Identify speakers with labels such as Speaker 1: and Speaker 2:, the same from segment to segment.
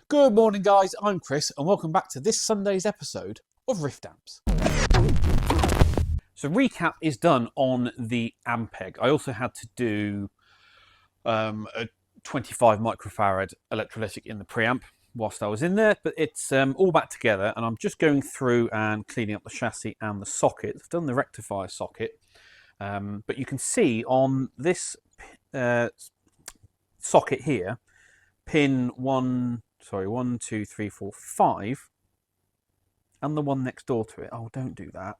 Speaker 1: Good morning guys, I'm Chris and welcome back to this Sunday's episode of Rift Amps. So recap is done on the Ampeg. I also had to do a 25 microfarad electrolytic in the preamp whilst I was in there, but it's all back together and I'm just going through and cleaning up the chassis and the socket. I've done the rectifier socket, but you can see on this socket here, pin 1, 2, 3, 4, 5, and the one next door to it. Oh, don't do that.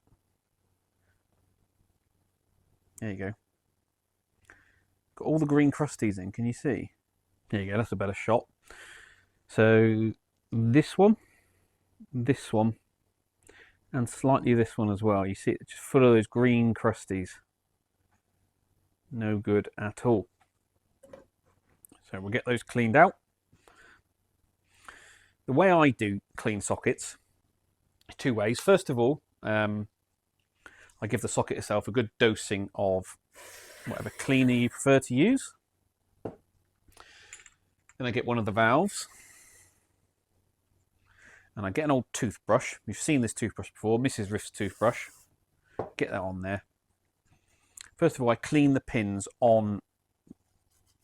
Speaker 1: There you go. Got all the green crusties in, can you see? There you go, that's a better shot. So this one, and slightly this one as well. You see it's just full of those green crusties. No good at all. So we'll get those cleaned out. The way I do clean sockets is two ways. First of all, I give the socket itself a good dosing of whatever cleaner you prefer to use. Then I get one of the valves and I get an old toothbrush. You've seen this toothbrush before, Mrs. Riff's toothbrush. Get that on there. First of all, I clean the pins on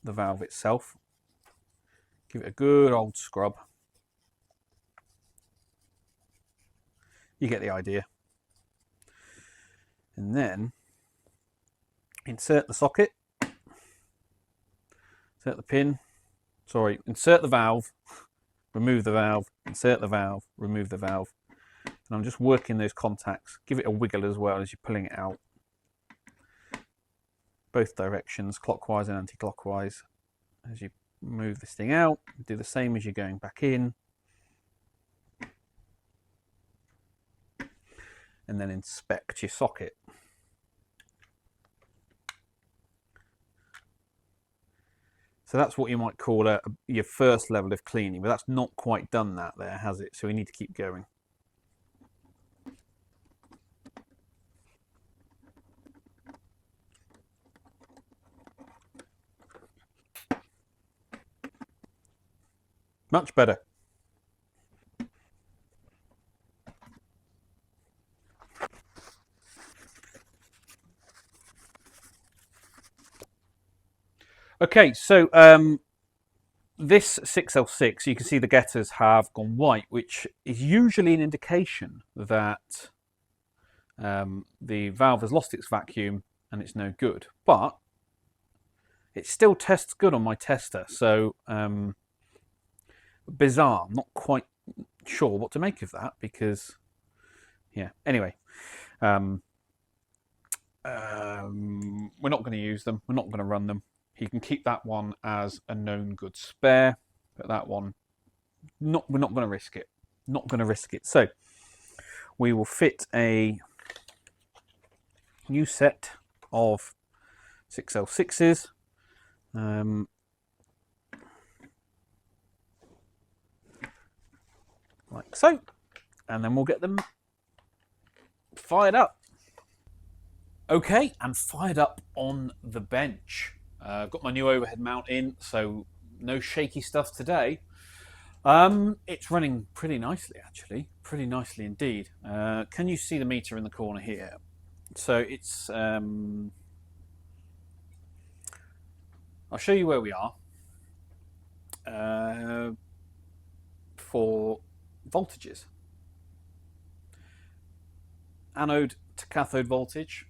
Speaker 1: the valve itself. Give it a good old scrub. You get the idea. And then insert the socket, insert the pin, insert the valve, remove the valve, insert the valve, remove the valve. And I'm just working those contacts. Give it a wiggle as well as you're pulling it out. Both directions, clockwise and anti-clockwise. As you move this thing out, do the same as you're going back in. And then inspect your socket. So that's what you might call your first level of cleaning, but that's not quite done that there, has it? So we need to keep going. Much better. Okay, so this 6L6, you can see the getters have gone white, which is usually an indication that the valve has lost its vacuum and it's no good. But it still tests good on my tester, so bizarre. I'm not quite sure what to make of that because, yeah. Anyway, we're not going to use them. We're not going to run them. You can keep that one as a known good spare, but that one, we're not going to risk it. Not going to risk it. So we will fit a new set of 6L6s. Like so, and then we'll get them fired up. Okay, and fired up on the bench. Got my new overhead mount in, so no shaky stuff today. It's running pretty nicely, actually. Pretty nicely indeed. Can you see the meter in the corner here? So it's... I'll show you where we are. For voltages. Anode to cathode voltage.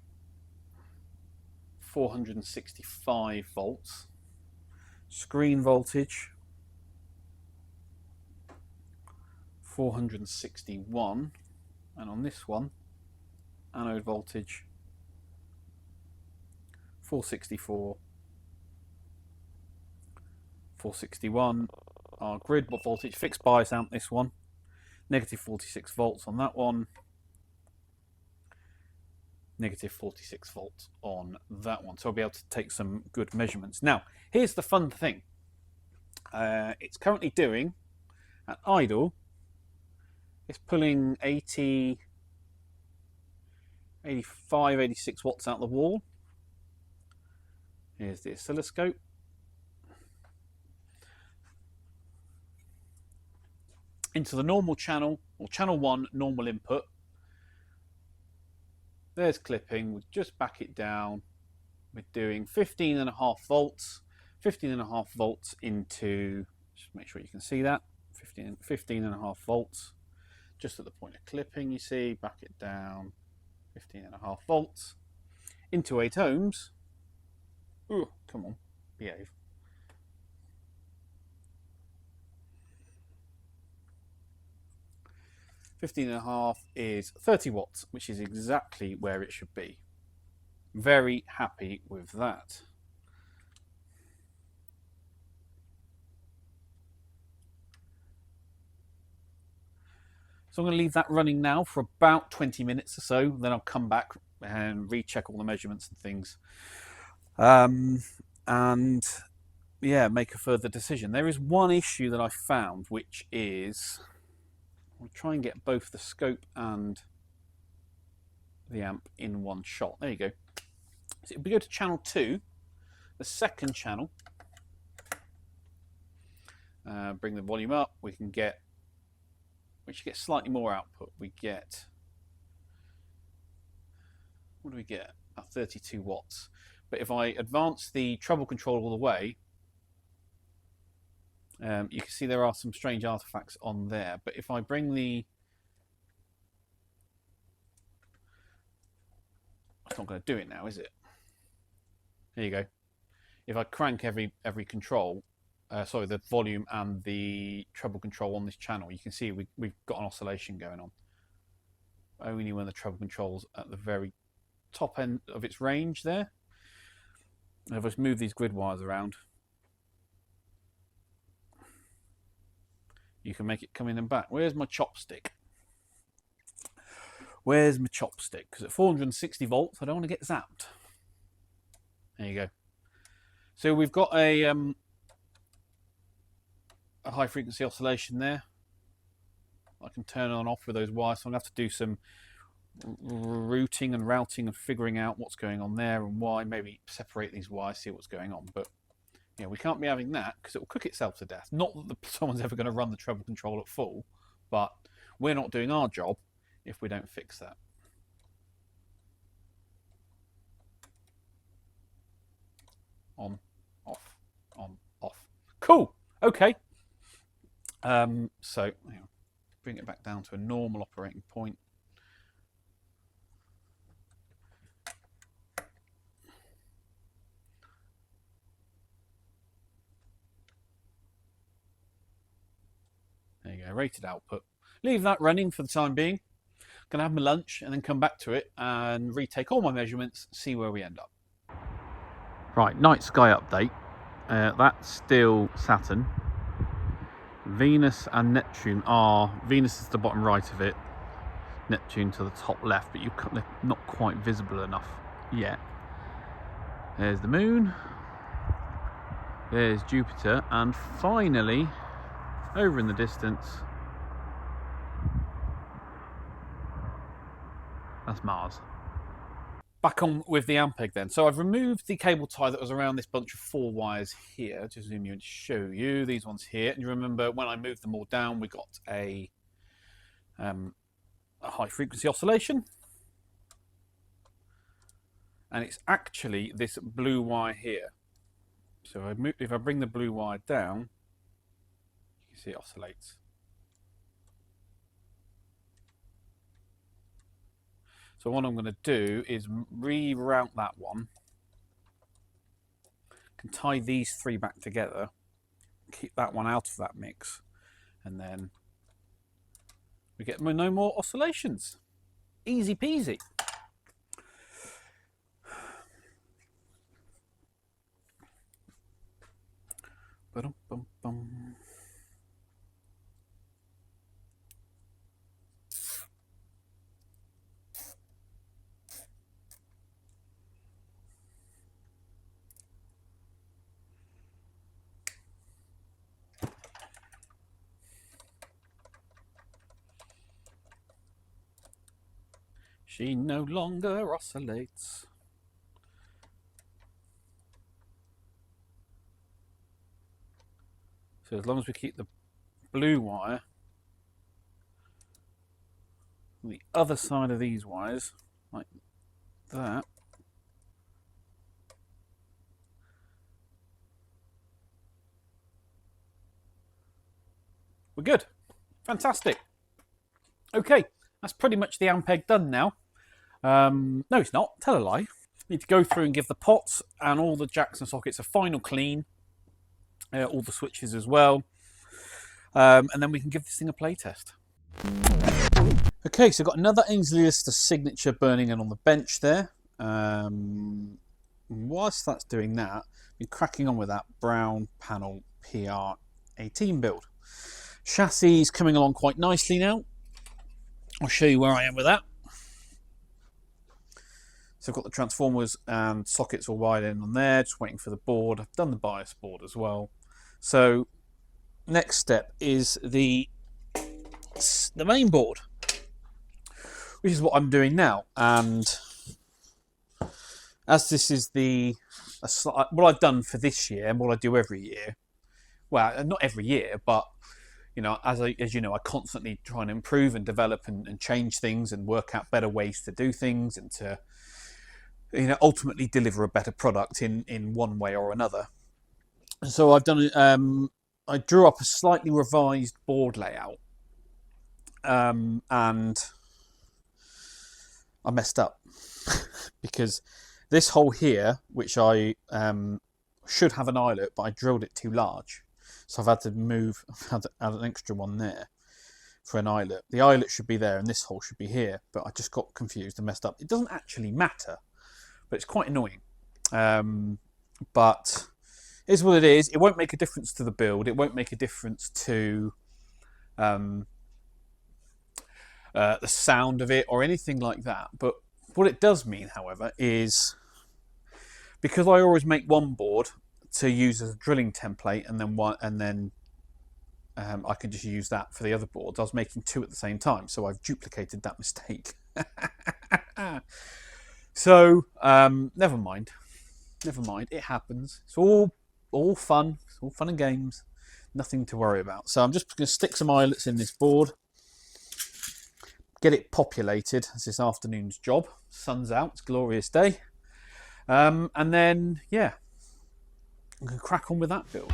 Speaker 1: 465 volts. Screen voltage 461, and on this one anode voltage 464, 461. Our grid voltage, fixed bias amp, this one, negative 46 volts on that one, negative 46 volts on that one. So I'll be able to take some good measurements. Now, here's the fun thing. It's currently doing, at idle, it's pulling 80, 85, 86 watts out the wall. Here's the oscilloscope. into the normal channel, or channel 1 normal input. There's clipping. We'll just back it down. We're doing 15.5 volts. 15.5 volts into, just make sure you can see that, 15.5 volts. Just at the point of clipping, you see, back it down, 15.5 volts into 8 ohms. Ooh, come on, behave. $15.5 is 30 watts, which is exactly where it should be. Very happy with that. So I'm going to leave that running now for about 20 minutes or so. Then I'll come back and recheck all the measurements and things. And yeah, make a further decision. There is one issue that I found, which is I'll try and get both the scope and the amp in one shot. There you go. So if we go to channel 2, the second channel, bring the volume up, we should get slightly more output. We get, what do we get? 32 watts. But if I advance the treble control all the way, you can see there are some strange artifacts on there. But if I bring the, it's not going to do it now, is it? There you go. If I crank every control, sorry, the volume and the treble control on this channel, you can see we've got an oscillation going on. Only when the treble control's at the very top end of its range there. And if I just move these grid wires around, you can make it come in and back. Where's my chopstick? Where's my chopstick? Because at 460 volts, I don't want to get zapped. There you go. So we've got a high frequency oscillation there. I can turn on and off with those wires. So I'm going to have to do some routing and routing and figuring out what's going on there and why. Maybe separate these wires, see what's going on. But yeah, we can't be having that because it will cook itself to death. Not that someone's ever going to run the treble control at full, but we're not doing our job if we don't fix that. On, off, on, off. Cool. Okay. So bring it back down to a normal operating point. There you go, rated output. Leave that running for the time being. Gonna have my lunch and then come back to it and retake all my measurements, see where we end up. Right, night sky update. That's still Saturn. Venus and Neptune are, Venus is the bottom right of it, Neptune to the top left, but they're not quite visible enough yet. There's the moon, there's Jupiter, and finally, over in the distance, that's Mars. Back on with the Ampeg then. So I've removed the cable tie that was around this bunch of 4 wires here. Just zoom you and show you these ones here. And you remember when I moved them all down, we got a high frequency oscillation. And it's actually this blue wire here. So if I bring the blue wire down, you can see it oscillates. So what I'm going to do is reroute that one. Can tie these 3 back together, keep that one out of that mix, and then we get no more oscillations. Easy peasy. Ba-dum-bum-bum. She no longer oscillates. So as long as we keep the blue wire the other side of these wires, like that. We're good. Fantastic. Okay, that's pretty much the amp egg done now. No, it's not. Tell a lie. Need to go through and give the pots and all the jacks and sockets a final clean. All the switches as well. And then we can give this thing a play test. Okay, so I've got another Aynsley Lister signature burning in on the bench there. Whilst that's doing that, I've been cracking on with that brown panel PR18 build. Chassis is coming along quite nicely now. I'll show you where I am with that. So I've got the transformers and sockets all wired in on there, just waiting for the board. I've done the bias board as well. So next step is the main board, which is what I'm doing now. And as this is what I've done for this year and what I do every year, well, not every year, but you know, as you know, I constantly try and improve and develop and change things and work out better ways to do things and to, you know, ultimately deliver a better product in one way or another. So I've done I drew up a slightly revised board layout, and I messed up because this hole here, which I should have an eyelet, but I drilled it too large. So I've had to add an extra one there for an eyelet. The eyelet should be there and this hole should be here, but I just got confused and messed up. It doesn't actually matter, but it's quite annoying. But it is what it is. It won't make a difference to the build. It won't make a difference to the sound of it or anything like that. But what it does mean, however, is because I always make one board to use as a drilling template, and then I can just use that for the other boards. I was making two at the same time, so I've duplicated that mistake. So never mind. It happens. It's all fun. It's all fun and games. Nothing to worry about. So I'm just going to stick some eyelets in this board, get it populated. It's this afternoon's job. Sun's out. It's a glorious day. And then yeah, I'm going to crack on with that build.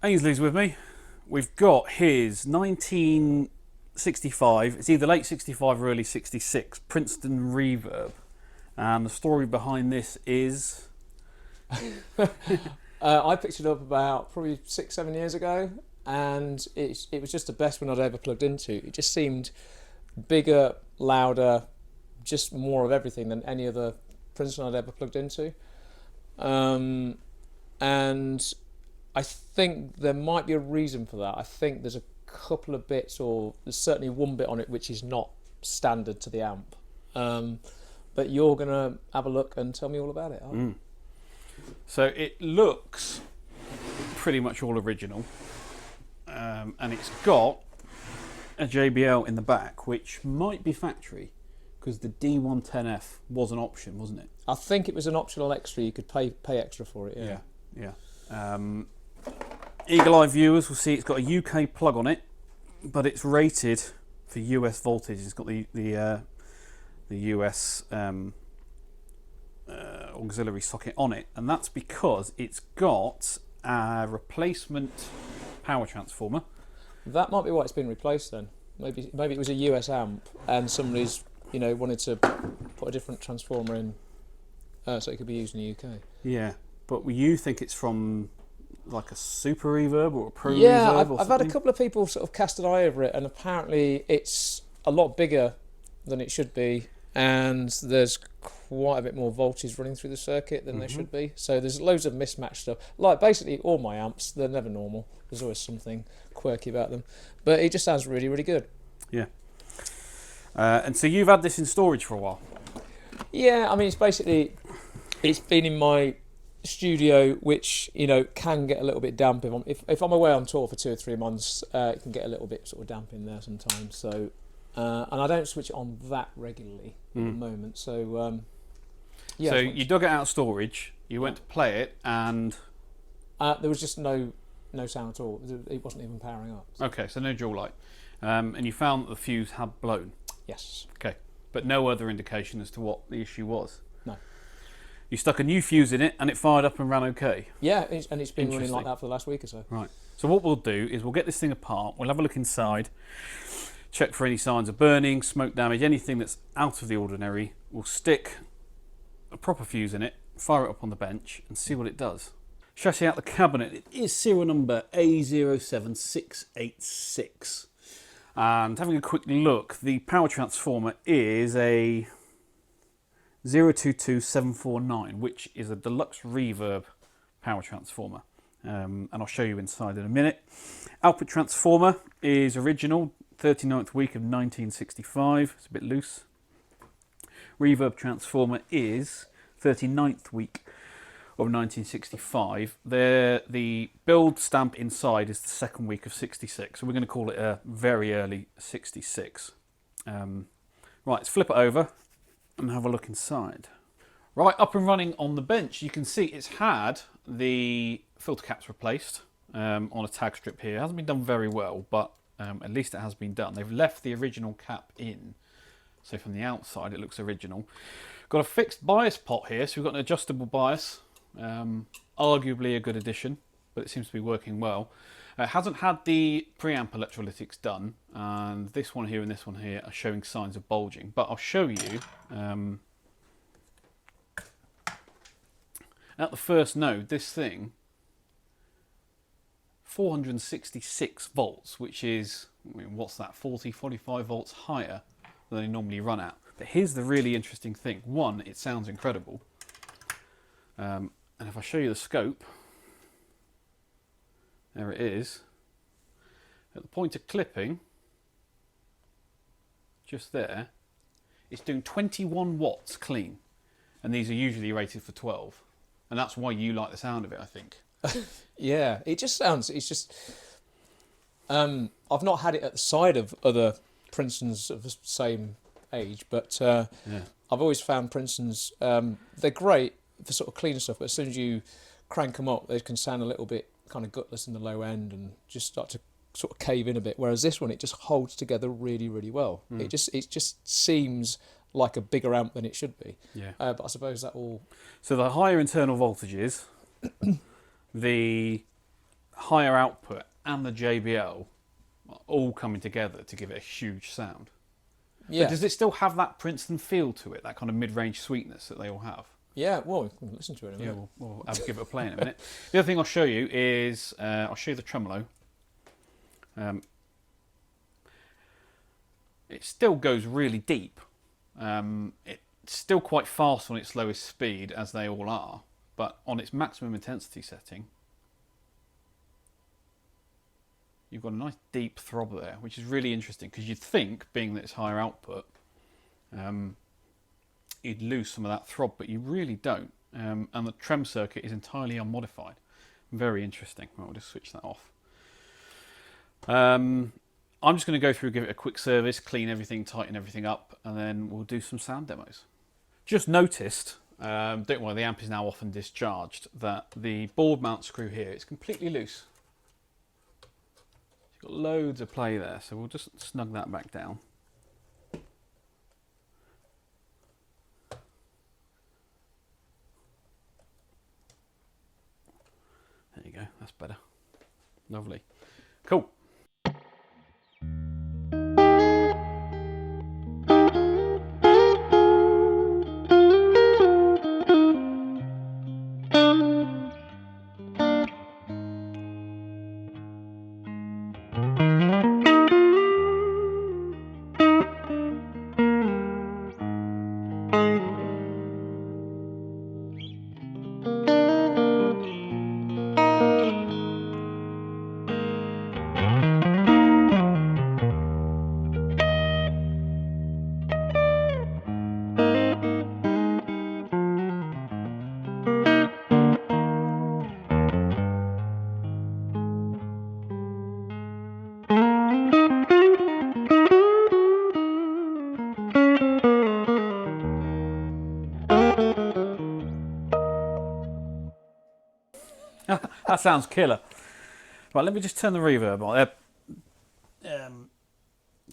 Speaker 1: Aynsley's with me. We've got his 1965, it's either late 65 or early 66, Princeton Reverb. And the story behind this is...
Speaker 2: I picked it up about probably 6-7 years ago, and it was just the best one I'd ever plugged into. It just seemed bigger, louder, just more of everything than any other Princeton I'd ever plugged into. And I think there might be a reason for that. I think there's a couple of bits, or there's certainly one bit on it which is not standard to the amp. But you're going to have a look and tell me all about it, aren't you?
Speaker 1: So it looks pretty much all original, and it's got a JBL in the back, which might be factory, because the D110F was an option, wasn't it?
Speaker 2: I think it was an optional extra. You could pay extra for it.
Speaker 1: Yeah. Eagle-eye viewers will see it's got a UK plug on it, but it's rated for US voltage. It's got the US auxiliary socket on it, and that's because it's got a replacement power transformer.
Speaker 2: That might be why it's been replaced then. Maybe it was a US amp and somebody's wanted to put a different transformer in so it could be used in the UK.
Speaker 1: Yeah, but you think it's from like a super reverb or a pro reverb?
Speaker 2: Yeah,
Speaker 1: or
Speaker 2: I've had a couple of people sort of cast an eye over it, and apparently it's a lot bigger than it should be, and there's quite a bit more voltage running through the circuit than there should be. So there's loads of mismatched stuff. Like basically all my amps, they're never normal. There's always something quirky about them. But it just sounds really, really good.
Speaker 1: Yeah. And so you've had this in storage for a while?
Speaker 2: Yeah, I mean, it's been in my studio, which can get a little bit damp if I'm away on tour for 2 or 3 months. It can get a little bit sort of damp in there sometimes. So, and I don't switch it on that regularly at the moment. So, yeah.
Speaker 1: So you dug it out of storage. You went to play it, and
Speaker 2: there was just no sound at all. It wasn't even powering up. So.
Speaker 1: Okay, so no dual light, and you found that the fuse had blown.
Speaker 2: Yes.
Speaker 1: Okay, but no other indication as to what the issue was.
Speaker 2: No.
Speaker 1: You stuck a new fuse in it, and it fired up and ran okay.
Speaker 2: Yeah, and it's been running like that for the last week or so.
Speaker 1: Right. So what we'll do is we'll get this thing apart. We'll have a look inside, check for any signs of burning, smoke damage, anything that's out of the ordinary. We'll stick a proper fuse in it, fire it up on the bench, and see what it does. Chassis out the cabinet. It is serial number A07686. And having a quick look, the power transformer is a 022749, which is a deluxe reverb power transformer. And I'll show you inside in a minute. Output transformer is original, 39th week of 1965. It's a bit loose. Reverb transformer is 39th week of 1965. The build stamp inside is the 2nd week of 66, so we're going to call it a very early 66. Right, let's flip it over and have a look inside. Right, up and running on the bench. You can see it's had the filter caps replaced on a tag strip here. It hasn't been done very well, but at least it has been done. They've left the original cap in, so from the outside it looks original. Got a fixed bias pot here, so we've got an adjustable bias. Arguably a good addition, but it seems to be working well. It hasn't had the preamp electrolytics done, and this one here and this one here are showing signs of bulging, but I'll show you at the first node. This thing 466 volts, which is, what's that, 45 volts higher than they normally run at. But here's the really interesting thing. One, it sounds incredible. And if I show you the scope, there it is. At the point of clipping, just there, it's doing 21 watts clean. And these are usually rated for 12. And that's why you like the sound of it, I think.
Speaker 2: Yeah, it just sounds, it's just... I've not had it at the side of other Princetons of the same age, but yeah. I've always found Princetons, they're great for sort of cleaner stuff, but as soon as you crank them up, they can sound a little bit kind of gutless in the low end and just start to sort of cave in a bit. Whereas this one, it just holds together really, really well. It just seems like a bigger amp than it should be.
Speaker 1: Yeah.
Speaker 2: But I suppose that all...
Speaker 1: So the higher internal voltages, the higher output and the JBL are all coming together to give it a huge sound.
Speaker 2: Yeah.
Speaker 1: But does it still have that Princeton feel to it, that kind of mid-range sweetness that they all have?
Speaker 2: Yeah, well, we can listen to it in a minute.
Speaker 1: Yeah, we'll give it a play in a minute. The other thing I'll show you is, I'll show you the tremolo. It still goes really deep. It's still quite fast on its lowest speed, as they all are, but on its maximum intensity setting, you've got a nice deep throb there, which is really interesting, because you'd think, being that it's higher output, you'd lose some of that throb, but you really don't. And the trem circuit is entirely unmodified. Very interesting. Well, we'll just switch that off. I'm just going to go through, give it a quick service, clean everything, tighten everything up, and then we'll do some sound demos. Just noticed, don't worry, the amp is now off and discharged, that the board mount screw here is completely loose. It's got loads of play there, so we'll just snug that back down. There you go, that's better. Lovely. Cool. That sounds killer. Right, let me just turn the reverb on.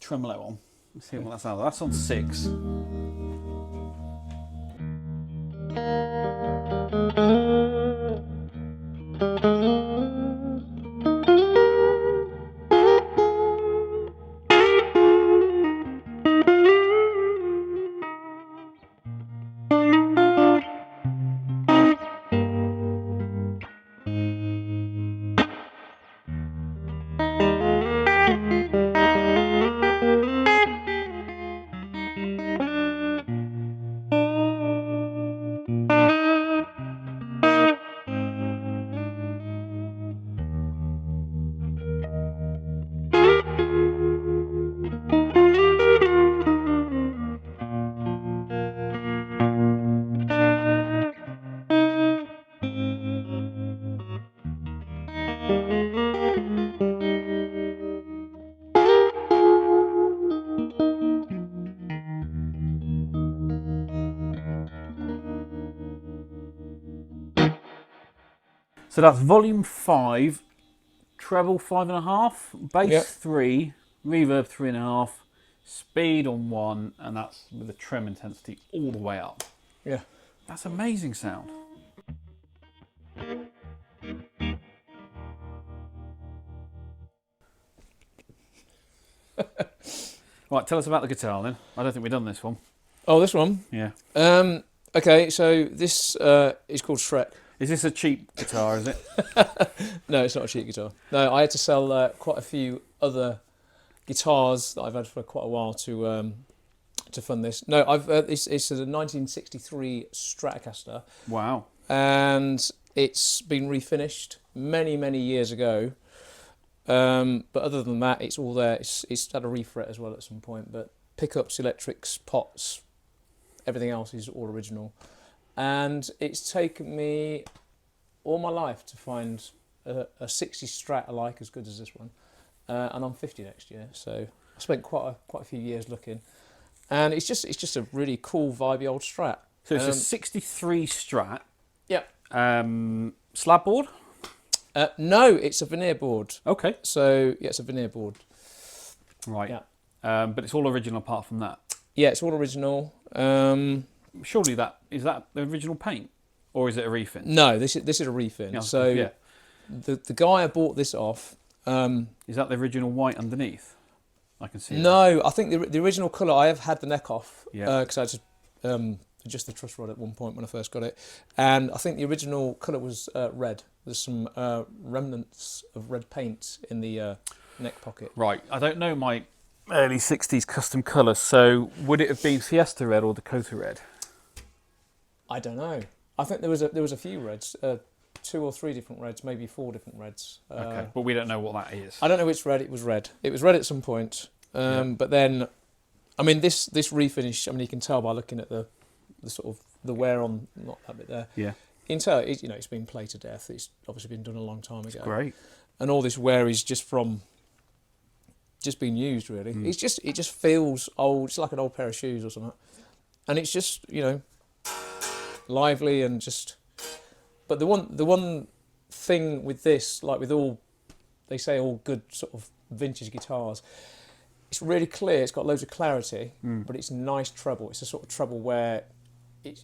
Speaker 1: Tremolo on. Let's see what that sounds like. That's on 6. So that's volume 5, treble 5.5, bass 3, reverb 3.5, speed on 1, and that's with the trem intensity all the way up.
Speaker 2: Yeah.
Speaker 1: That's amazing sound. Right, tell us about the guitar then. I don't think we've done this one.
Speaker 2: Oh, this one?
Speaker 1: Yeah.
Speaker 2: Okay, so this is called Shrek.
Speaker 1: Is this a cheap guitar, is it?
Speaker 2: No, it's not a cheap guitar. No, I had to sell quite a few other guitars that I've had for quite a while to fund this. No, it's a 1963 Stratocaster.
Speaker 1: Wow.
Speaker 2: And it's been refinished many years ago. But other than that, it's all there. It's had a refret as well at some point. But pickups, electrics, pots, everything else is all original. And it's taken me all my life to find a 60 Strat I like as good as this one. And I'm 50 next year, so I spent quite a few years looking. And it's just a really cool, vibey old Strat.
Speaker 1: So it's a 63 Strat.
Speaker 2: Yep.
Speaker 1: Slab board?
Speaker 2: No, it's a veneer board.
Speaker 1: Okay.
Speaker 2: So yeah, it's a veneer board.
Speaker 1: Right.
Speaker 2: Yeah.
Speaker 1: But it's all original apart from that.
Speaker 2: Yeah, it's all original.
Speaker 1: Surely is that the original paint, or is it a refin?
Speaker 2: No, this is a refin.
Speaker 1: Yeah,
Speaker 2: so
Speaker 1: yeah.
Speaker 2: the guy I bought this off.
Speaker 1: Is that the original white underneath? I can see.
Speaker 2: No, I think the original colour. I have had the neck off because I just adjust the truss rod at one point when I first got it, and I think the original colour was red. There's some remnants of red paint in the neck pocket.
Speaker 1: Right, I don't know my early 60s custom colour, so would it have been Fiesta Red or Dakota Red?
Speaker 2: I don't know. I think there was a few reds, 2 or 3 different reds, maybe 4 different reds.
Speaker 1: Okay, but we don't know what that is.
Speaker 2: I don't know which red. It was red. It was red at some point. But then, I mean, this refinish. I mean, you can tell by looking at the sort of the wear on not that bit there.
Speaker 1: Yeah.
Speaker 2: You can tell it's been played to death. It's obviously been done a long time ago.
Speaker 1: Great.
Speaker 2: And all this wear is just being used really. It just feels old. It's like an old pair of shoes or something. And it's just lively and just. But the one thing with this, like with all, they say all good sort of vintage guitars, it's really clear. It's got loads of clarity, but it's nice treble. It's a sort of treble where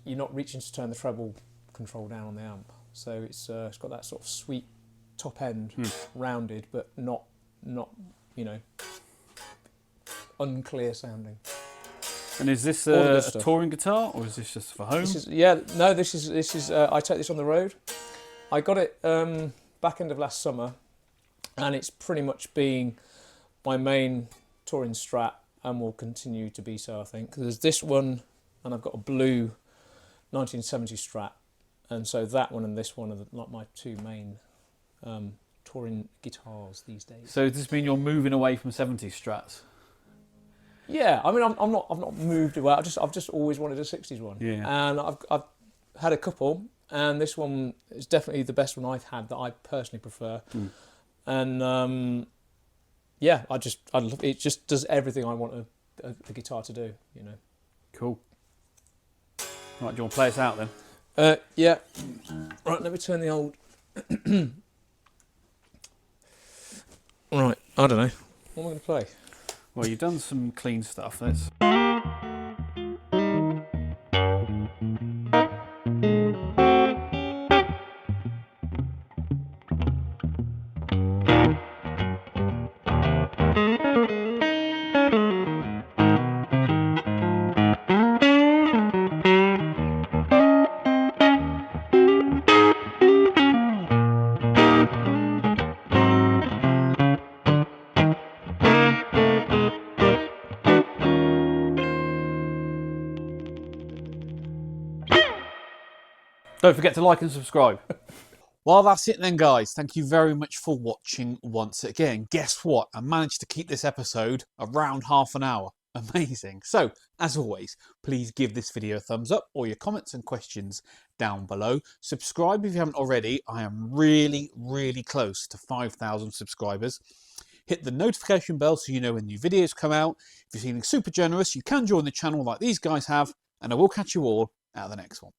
Speaker 2: you're not reaching to turn the treble control down on the amp. So it's got that sort of sweet top end, rounded, but not unclear sounding.
Speaker 1: And is this a touring guitar, or is this just for home?
Speaker 2: This is. I take this on the road. I got it back end of last summer, and it's pretty much been my main touring Strat, and will continue to be so. I think there's this one, and I've got a blue 1970 Strat, and so that one and this one are like my 2 main touring guitars these days.
Speaker 1: So does this mean you're moving away from 70s Strats?
Speaker 2: Yeah, I mean, I've not moved away. I've just always wanted a 60s one.
Speaker 1: Yeah.
Speaker 2: And I've had a couple, and this one is definitely the best one I've had that I personally prefer. And yeah, I love it. Just does everything I want the guitar to do.
Speaker 1: Cool. Right, do you want to play us out then?
Speaker 2: Yeah. Right, let me turn the old. Right, I don't know. What am I going to play?
Speaker 1: Well, you've done some clean stuff. Let's. Don't forget to like and subscribe. Well, that's it then, guys. Thank you very much for watching once again. Guess what? I managed to keep this episode around half an hour. Amazing. So, as always, please give this video a thumbs up, or your comments and questions down below. Subscribe if you haven't already. I am really, really close to 5,000 subscribers. Hit the notification bell so you know when new videos come out. If you're feeling super generous, you can join the channel like these guys have, and I will catch you all at the next one.